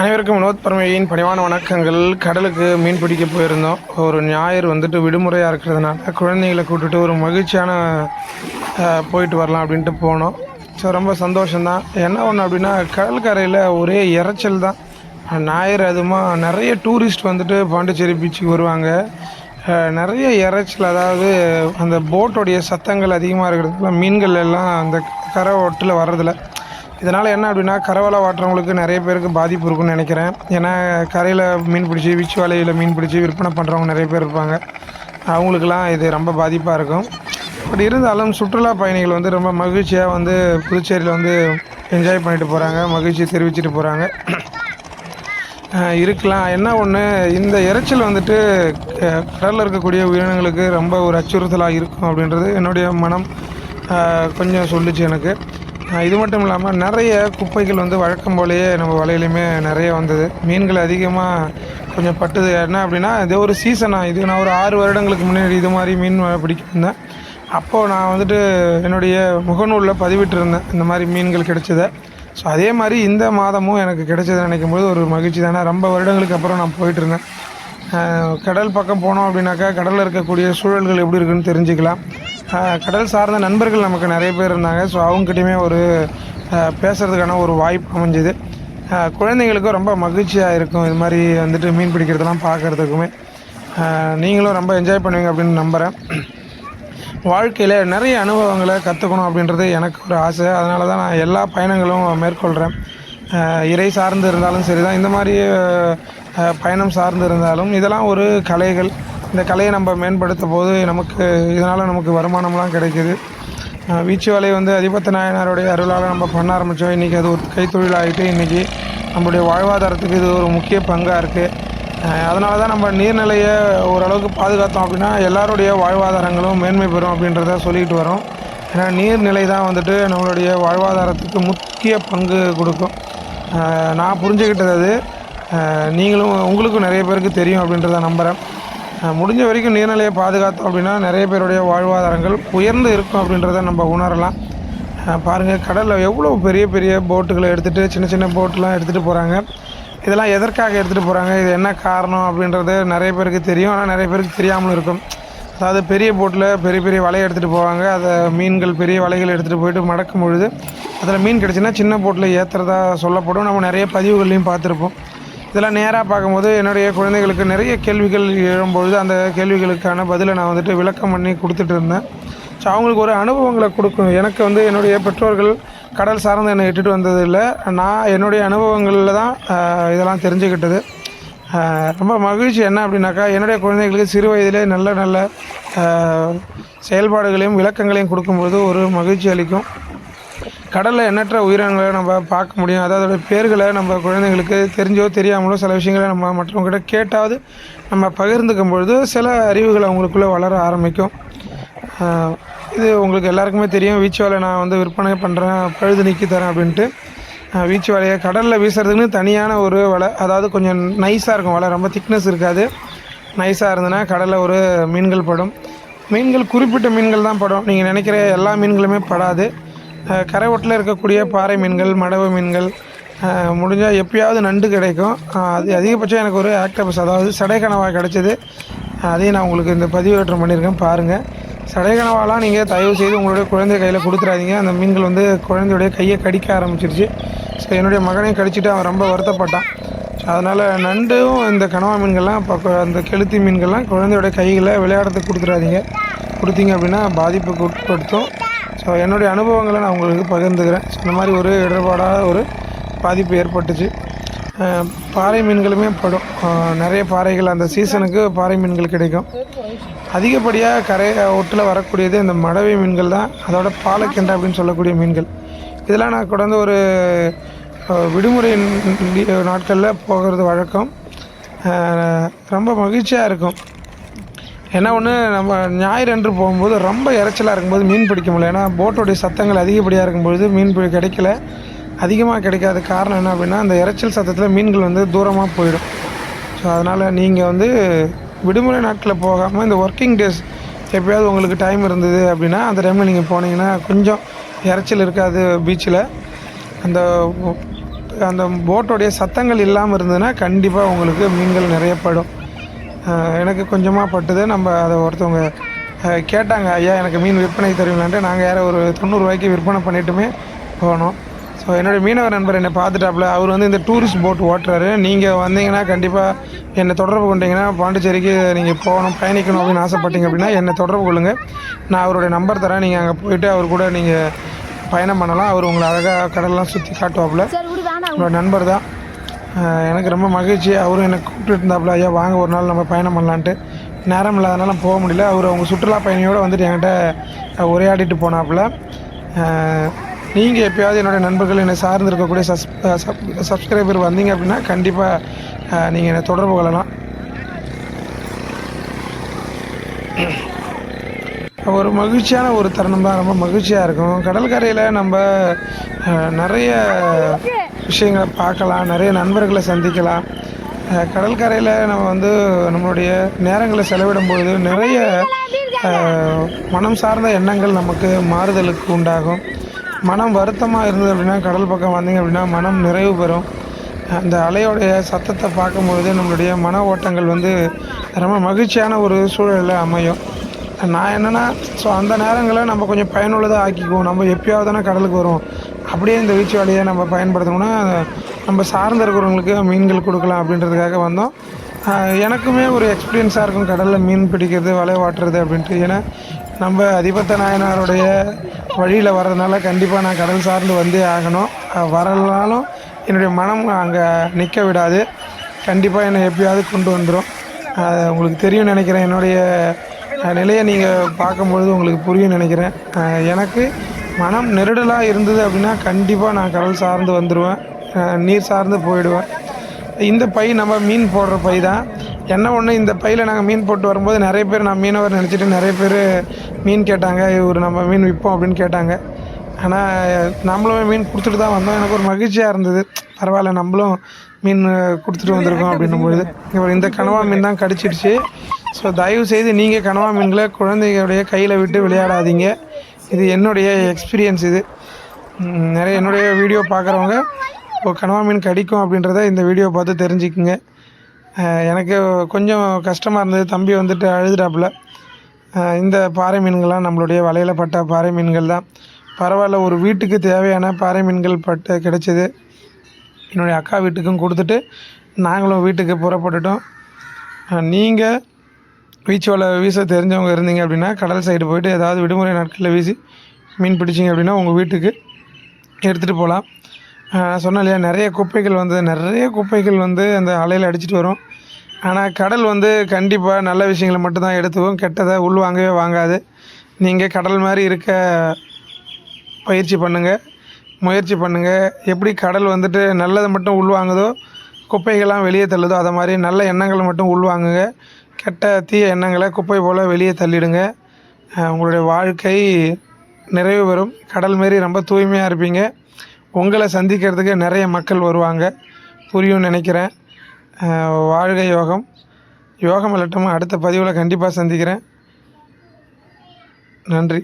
அனைவருக்கும் வினோத் பரமையின் பணிவான வணக்கங்கள். கடலுக்கு மீன் பிடிக்க போயிருந்தோம். ஒரு ஞாயிறு விடுமுறையாக இருக்கிறதுனால குழந்தைங்களை கூப்பிட்டுட்டு ஒரு மகிழ்ச்சியான போயிட்டு வரலாம் அப்படின்ட்டு போனோம். ஸோ ரொம்ப சந்தோஷம்தான். என்ன ஒன்று அப்படின்னா, கடற்கரையில் ஒரே இறைச்சல் தான். ஞாயிறு அதுமா நிறைய டூரிஸ்ட் பாண்டிச்சேரி பீச்சுக்கு வருவாங்க. நிறைய இறைச்சல், அதாவது அந்த போட்டோடைய சத்தங்கள் அதிகமாக இருக்கிறதுனால மீன்கள் எல்லாம் அந்த கரை ஒட்டில் வர்றதில்ல. இதனால் என்ன அப்படின்னா, கரவலை வாட்டுறவங்களுக்கு நிறைய பேருக்கு பாதிப்பு இருக்குன்னு நினைக்கிறேன். ஏன்னா கரையில் மீன் பிடிச்சி வீச்சு வலையில் மீன் பிடிச்சி விற்பனை பண்ணுறவங்க நிறைய பேர் இருப்பாங்க. அவங்களுக்கெல்லாம் இது ரொம்ப பாதிப்பாக இருக்கும். பட் இருந்தாலும் சுற்றுலா பயணிகள் ரொம்ப மகிழ்ச்சியாக புதுச்சேரியில் என்ஜாய் பண்ணிட்டு போகிறாங்க, மகிழ்ச்சி தெரிவிச்சிட்டு போகிறாங்க. இருக்கலாம். என்ன ஒன்று, இந்த இறைச்சல் கடலில் இருக்கக்கூடிய உயிரினங்களுக்கு ரொம்ப ஒரு அச்சுறுத்தலாக இருக்கும் அப்படின்றது என்னுடைய மனம் கொஞ்சம் சொல்லிச்சு எனக்கு. இது மட்டும் இல்லாமல் நிறைய குப்பைகள் வழக்கம் போலேயே நம்ம வலையிலையுமே நிறைய வந்தது. மீன்கள் அதிகமாக கொஞ்சம் பட்டுது. என்ன அப்படின்னா, இது ஒரு சீசனாக, இது நான் ஒரு 6 வருடங்களுக்கு முன்னாடி இது மாதிரி மீன் பிடிக்கிருந்தேன். அப்போது நான் என்னுடைய முகநூலில் பதிவிட்டிருந்தேன் இந்த மாதிரி மீன்கள் கிடைச்சதை. ஸோ அதே மாதிரி இந்த மாதமும் எனக்கு கிடைச்சதை நினைக்கும் போது ஒரு மகிழ்ச்சி தானே. ரொம்ப வருடங்களுக்கு அப்புறம் நான் போயிட்டுருந்தேன். கடல் பக்கம் போனோம் அப்படின்னாக்கா கடலில் இருக்கக்கூடிய சூழல்கள் எப்படி இருக்குதுன்னு தெரிஞ்சுக்கலாம். கடல் சார்ந்த நண்பர்கள் நமக்கு நிறைய பேர் இருந்தாங்க. ஸோ அவங்ககிட்டையுமே ஒரு பேசுகிறதுக்கான ஒரு வாய்ப்பு அமைஞ்சுது. குழந்தைங்களுக்கும் ரொம்ப மகிழ்ச்சியாக இருக்கும் இது மாதிரி மீன் பிடிக்கிறதெல்லாம் பார்க்குறதுக்குமே. நீங்களும் ரொம்ப என்ஜாய் பண்ணுவீங்க அப்படின்னு நம்புகிறேன். வாழ்க்கையில் நிறைய அனுபவங்களை கற்றுக்கணும் அப்படின்றது எனக்கு ஒரு ஆசை. அதனால தான் நான் எல்லா பயணங்களும் மேற்கொள்கிறேன். இறை சார்ந்து இருந்தாலும் சரி தான், இந்த மாதிரி பயணம் சார்ந்து இருந்தாலும் இதெல்லாம் ஒரு கலைகள். இந்த கலையை நம்ம மேம்படுத்த போது இதனால் நமக்கு வருமானம்லாம் கிடைக்கிது. வீச்சு வலை அதிபத்த நாயனாருடைய அருளால் நம்ம பண்ண ஆரம்பித்தோம். இன்றைக்கி அது ஒரு கைத்தொழில் ஆகிட்டு இன்றைக்கி நம்மளுடைய வாழ்வாதாரத்துக்கு இது ஒரு முக்கிய பங்காக இருக்குது. அதனால தான் நம்ம நீர்நிலையை ஓரளவுக்கு பாதுகாத்தோம் அப்படின்னா எல்லாருடைய வாழ்வாதாரங்களும் மேன்மை பெறும் அப்படின்றத சொல்லிக்கிட்டு வரோம். ஏன்னா நீர்நிலை தான் நம்மளுடைய வாழ்வாதாரத்துக்கு முக்கிய பங்கு கொடுக்கும். நான் புரிஞ்சுக்கிட்டது அது. உங்களுக்கும் நிறைய பேருக்கு தெரியும் அப்படின்றத நம்புகிறேன். முடிஞ்ச வரைக்கும் நீர்நிலையை பாதுகாத்தோம் அப்படின்னா நிறைய பேருடைய வாழ்வாதாரங்கள் உயர்ந்து இருக்கும் அப்படின்றத நம்ம உணரலாம். பாருங்கள், கடலில் எவ்வளோ பெரிய பெரிய போட்டுகளை எடுத்துகிட்டு, சின்ன சின்ன போட்டெலாம் எடுத்துகிட்டு போகிறாங்க. இதெல்லாம் எதற்காக எடுத்துகிட்டு போகிறாங்க, இது என்ன காரணம் அப்படின்றது நிறைய பேருக்கு தெரியும். ஆனால் நிறைய பேருக்கு தெரியாமலும் இருக்கும். அதாவது பெரிய போட்டில் பெரிய பெரிய வலையை எடுத்துகிட்டு போவாங்க. அதை மீன்கள் பெரிய வலைகள் எடுத்துகிட்டு போயிட்டு மடக்கும் பொழுது அதில் மீன் கிடச்சின்னா சின்ன போட்டில் ஏற்றுறதா சொல்லப்படும். நம்ம நிறைய பதிவுகள்லையும் பார்த்துருப்போம். இதெல்லாம் நேராக பார்க்கும்போது என்னுடைய குழந்தைகளுக்கு நிறைய கேள்விகள் எழும்பொழுது அந்த கேள்விகளுக்கான பதிலை நான் விளக்கம் பண்ணி கொடுத்துட்டு இருந்தேன். ஸோ அவங்களுக்கு ஒரு அனுபவங்களை கொடுக்கும். எனக்கு என்னுடைய பெற்றோர்கள் கடல் சார்ந்து என்னை இட்டுட்டு வந்ததில்லை. நான் என்னுடைய அனுபவங்களில் தான் இதெல்லாம் தெரிஞ்சுக்கிட்டது. ரொம்ப மகிழ்ச்சி. என்ன அப்படின்னாக்கா, என்னுடைய குழந்தைகளுக்கு சிறு வயதிலே நல்ல நல்ல செயல்பாடுகளையும் விளக்கங்களையும் கொடுக்கும்போது ஒரு மகிழ்ச்சி அளிக்கும். கடலில் எண்ணற்ற உயிரினங்களை நம்ம பார்க்க முடியும். அதாவது அதோடய பேர்களை நம்ம குழந்தைங்களுக்கு தெரிஞ்சோ தெரியாமலோ சில விஷயங்களை நம்ம மற்றவங்ககிட்ட கேட்டாவது நம்ம பகிர்ந்துக்கும் பொழுது சில அறிவுகள் அவங்களுக்குள்ளே வளர ஆரம்பிக்கும். இது உங்களுக்கு எல்லாருக்குமே தெரியும். வீச்சு வலை நான் விற்பனை பண்ணுறேன், பழுது நீக்கி தரேன் அப்படின்ட்டு. வீச்சு வலையை கடலில் வீசுறதுக்குன்னு தனியான ஒரு வலை, அதாவது கொஞ்சம் நைஸாக இருக்கும் வலை, ரொம்ப திக்னஸ் இருக்காது. நைஸாக இருந்ததுன்னா கடலில் ஒரு மீன்கள் படும். மீன்கள் குறிப்பிட்ட மீன்கள் தான் படும். நீங்கள் நினைக்கிற எல்லா மீன்களுமே படாது. கரை ஒட்டில் இருக்கக்கூடிய பாறை மீன்கள், மடவு மீன்கள், முடிஞ்சால் எப்பயாவது நண்டு கிடைக்கும். அது அதிகபட்சம் எனக்கு ஒரு ஆக்டோபஸ், அதாவது சடைக்கணவாய் கிடச்சிது. அதையும் நான் உங்களுக்கு இந்த பதிவேற்றம் பண்ணியிருக்கேன், பாருங்கள். சடைக்கணவாலாம் நீங்கள் தயவு செய்து உங்களுடைய குழந்தை கையில் கொடுத்துறாதீங்க. அந்த மீன்கள் குழந்தையுடைய கையை கடிக்க ஆரம்பிச்சிருச்சு. ஸோ என்னுடைய மகனையும் கடிச்சிட்டு அவன் ரொம்ப வருத்தப்பட்டான். ஸோ அதனால் நண்டும் இந்த கனவா மீன்கள்லாம் அந்த கெளுத்தி மீன்கள்லாம் குழந்தையோடைய கைகளை விளையாடுறதுக்கு கொடுத்தீங்க அப்படின்னா பாதிப்புக்கு உட்படுத்தும். ஸோ என்னுடைய அனுபவங்களை நான் உங்களுக்கு பகிர்ந்துக்கிறேன். ஸோ இந்த மாதிரி ஒரு இடர்பாடாக ஒரு பாதிப்பு ஏற்பட்டுச்சு. பாறை மீன்களுமே படும். நிறைய பாறைகள் அந்த சீசனுக்கு பாறை மீன்கள் கிடைக்கும். அதிகப்படியாக கரை ஒட்டில் வரக்கூடியது இந்த மடவை மீன்கள் தான். அதோட பாலக்கெண்டை அப்படின்னு சொல்லக்கூடிய மீன்கள். இதெல்லாம் நான் தொடர்ந்து ஒரு விடுமுறை நாட்களில் போகிறது வழக்கம். ரொம்ப மகிழ்ச்சியாக இருக்கும். என்ன ஒன்று, நம்ம ஞாயிறு அன்று போகும்போது ரொம்ப இறைச்சலாக இருக்கும்போது மீன் பிடிக்க முடியல. ஏன்னா போட்டோடைய சத்தங்கள் அதிகப்படியாக இருக்கும்பொழுது மீன் கிடைக்கல. அதிகமாக கிடைக்காத காரணம் என்ன அப்படின்னா, அந்த இறைச்சல் சத்தத்தில் மீன்கள் தூரமாக போயிடும். ஸோ அதனால் நீங்கள் விடுமுறை நாட்களில் போகாமல் இந்த ஒர்க்கிங் டேஸ் எப்போயாவது உங்களுக்கு டைம் இருந்தது அப்படின்னா அந்த டைமில் நீங்கள் போனீங்கன்னா கொஞ்சம் இறைச்சல் இருக்காது பீச்சில். அந்த அந்த போட்டோடைய சத்தங்கள் இல்லாமல் இருந்ததுன்னா கண்டிப்பாக உங்களுக்கு மீன்கள் நிறைய படும். எனக்கு கொஞ்சமாக பட்டுது. நம்ம அதை ஒருத்தவங்க கேட்டாங்க, ஐயா எனக்கு மீன் விற்பனைக்கு தருவீங்களான்ட்டு. நாங்கள் யாரை ஒரு 90 ரூபாய்க்கு விற்பனை பண்ணிட்டுமே போனோம். ஸோ என்னுடைய மீனவர் நண்பர் என்னை பார்த்துட்டாப்புல. அவர் வந்து இந்த டூரிஸ்ட் போட் ஓட்டுறாரு. நீங்கள் வந்தீங்கன்னா கண்டிப்பாக என்னை தொடர்பு கொண்டீங்கன்னா பாண்டிச்சேரிக்கு நீங்கள் போகணும், பயணிக்கணும் அப்படின்னு ஆசைப்பட்டீங்க அப்படின்னா என்னை தொடர்பு கொள்ளுங்கள். நான் அவருடைய நம்பர் தரேன். நீங்கள் அங்கே போய்ட்டு அவர் கூட நீங்கள் பயணம் பண்ணலாம். அவர் உங்களை அழகாக கடல்லாம் சுற்றி காட்டுவாப்புல. என்னோட நண்பர் தான். எனக்கு ரொம்ப மகிழ்ச்சி. அவரும் என்னை கூப்பிட்டு இருந்தாப்புல, ஐயா வாங்க ஒரு நாள் நம்ம பயணம் பண்ணலான்ட்டு. நேரம் இல்லாதனால போக முடியல. அவர் அவங்க சுற்றுலா பயணியோடு வந்துட்டு என்கிட்ட உரையாடிட்டு போனாப்புல. நீங்கள் எப்போயாவது என்னுடைய நண்பர்கள் என்னை சார்ந்து இருக்கக்கூடிய சப்ஸ்கிரைபர் வந்தீங்க அப்படின்னா கண்டிப்பாக நீங்கள் என்னை தொடர்பு கொள்ளலாம். ஒரு மகிழ்ச்சியான ஒரு தருணம் தான். ரொம்ப மகிழ்ச்சியாக இருக்கும். கடற்கரையில் நம்ம நிறைய விஷயங்களை பார்க்கலாம், நிறைய நண்பர்களை சந்திக்கலாம். கடற்கரையில் நம்ம வந்து நம்மளுடைய நேரங்களை செலவிடும்பொழுது நிறைய மனம் சார்ந்த எண்ணங்கள் நமக்கு மாறுதலுக்கு உண்டாகும். மனம் வருத்தமாக இருந்தது அப்படின்னா கடல் பக்கம் வந்தீங்க அப்படின்னா மனம் நிறைவு பெறும். அந்த அலையோடைய சத்தத்தை பார்க்கும்பொழுது நம்மளுடைய மன ஓட்டங்கள் வந்து ரொம்ப மகிழ்ச்சியான ஒரு சூழலில் அமையும். நான் என்னென்னா அந்த நேரங்களை நம்ம கொஞ்சம் பயனுள்ளதாக ஆக்கிக்குவோம். நம்ம எப்பயாவது தானே கடலுக்கு வரும், அப்படியே இந்த வீச்சு வேலையை நம்ம பயன்படுத்தணும்னா நம்ம சார்ந்து இருக்கிறவங்களுக்கு மீன்கள் கொடுக்கலாம் அப்படின்றதுக்காக வந்தோம். எனக்குமே ஒரு எக்ஸ்பீரியன்ஸாக இருக்கும் கடலில் மீன் பிடிக்கிறது, வலை வாட்டுறது அப்படின்ட்டு. ஏன்னா நம்ம அதிபத்த நாயனாருடைய வழியில் வர்றதுனால கண்டிப்பாக நான் கடல் சார்ந்து வந்தே ஆகணும். வரலனாலும் என்னுடைய மனம் அங்கே நிற்க விடாது. கண்டிப்பாக என்னை எப்பயாவது கொண்டு வந்துடும். உங்களுக்கு தெரியும் நினைக்கிறேன். என்னுடைய நிலையை நீங்கள் பார்க்கும்பொழுது உங்களுக்கு புரியும் நினைக்கிறேன். எனக்கு மனம் நெருடலாக இருந்தது அப்படின்னா கண்டிப்பாக நான் கடல் சார்ந்து வந்துடுவேன், நீர் சார்ந்து போயிடுவேன். இந்த பை நம்ம மீன் போடுற பை தான். என்ன ஒன்று, இந்த பையில் நாங்கள் மீன் போட்டு வரும்போது நிறைய பேர் நான் மீனவர் நினச்சிட்டு நிறைய பேர் மீன் கேட்டாங்க. இவர் நம்ம மீன் விற்போம் அப்படின்னு கேட்டாங்க. ஆனால் நம்மளுமே மீன் கொடுத்துட்டு தான் வந்தோம். எனக்கு ஒரு மகிழ்ச்சியாக இருந்தது. பரவாயில்ல, நம்மளும் மீன் கொடுத்துட்டு வந்திருக்கோம் அப்படின்னும்பொழுது இவர் இந்த கனவா மீன் தான் கடிச்சிடுச்சு. ஸோ தயவுசெய்து நீங்கள் கனவா மீன்களை குழந்தைகளுடைய கையில் விட்டு விளையாடாதீங்க. இது என்னுடைய எக்ஸ்பீரியன்ஸ். இது நிறைய என்னுடைய வீடியோ பார்க்குறவங்க இப்போ கனவா மீன் கடிக்கும் அப்படின்றத இந்த வீடியோ பார்த்து தெரிஞ்சுக்குங்க. எனக்கு கொஞ்சம் கஷ்டமாக இருந்தது. தம்பி வந்துட்டு அழுதுட்டாப்புல. இந்த பாறை மீன்கள்லாம் நம்மளுடைய வலையில் பட்ட பாறை மீன்கள் தான். பரவாயில்ல, ஒரு வீட்டுக்கு தேவையான பாறை மீன்கள் பட்டு கிடைச்சிது. என்னுடைய அக்கா வீட்டுக்கும் கொடுத்துட்டு நாங்களும் வீட்டுக்கு புறப்பட்டுட்டோம். நீங்கள் பீச் வலை வீச தெரிஞ்சவங்க இருந்தீங்க அப்படின்னா கடல் சைடு போய்ட்டு ஏதாவது விடுமுறை நாட்களில் வீசி மீன் பிடிச்சிங்க அப்படின்னா உங்கள் வீட்டுக்கு எடுத்துகிட்டு போகலாம். சொன்னேன் இல்லையா, நிறைய குப்பைகள் வந்து அந்த அலையில் அடிச்சிட்டு வரும். ஆனால் கடல் வந்து கண்டிப்பாக நல்ல விஷயங்களை மட்டும்தான் எடுத்துக்கும், கெட்டதை வாங்கவே வாங்காது. நீங்கள் கடல் மாதிரி இருக்க முயற்சி பண்ணுங்கள். எப்படி கடல் வந்துட்டு நல்லதை மட்டும் உள்வாங்குதோ, குப்பைகள்லாம் வெளியே தள்ளுதோ, அதை மாதிரி நல்ல எண்ணங்களை மட்டும் உள்வாங்குங்க. கெட்ட தீய எண்ணங்களை குப்பை போல் வெளியே தள்ளிடுங்க. உங்களுடைய வாழ்க்கை நிறைவு பெறும். கடல் மாரி ரொம்ப தூய்மையாக இருப்பீங்க. உங்களை சந்திக்கிறதுக்கு நிறைய மக்கள் வருவாங்க. புரியும்னு நினைக்கிறேன். வாழ்க யோகம். யோகம் இல்லட்டும். அடுத்த பதிவில் கண்டிப்பாக சந்திக்கிறேன். நன்றி.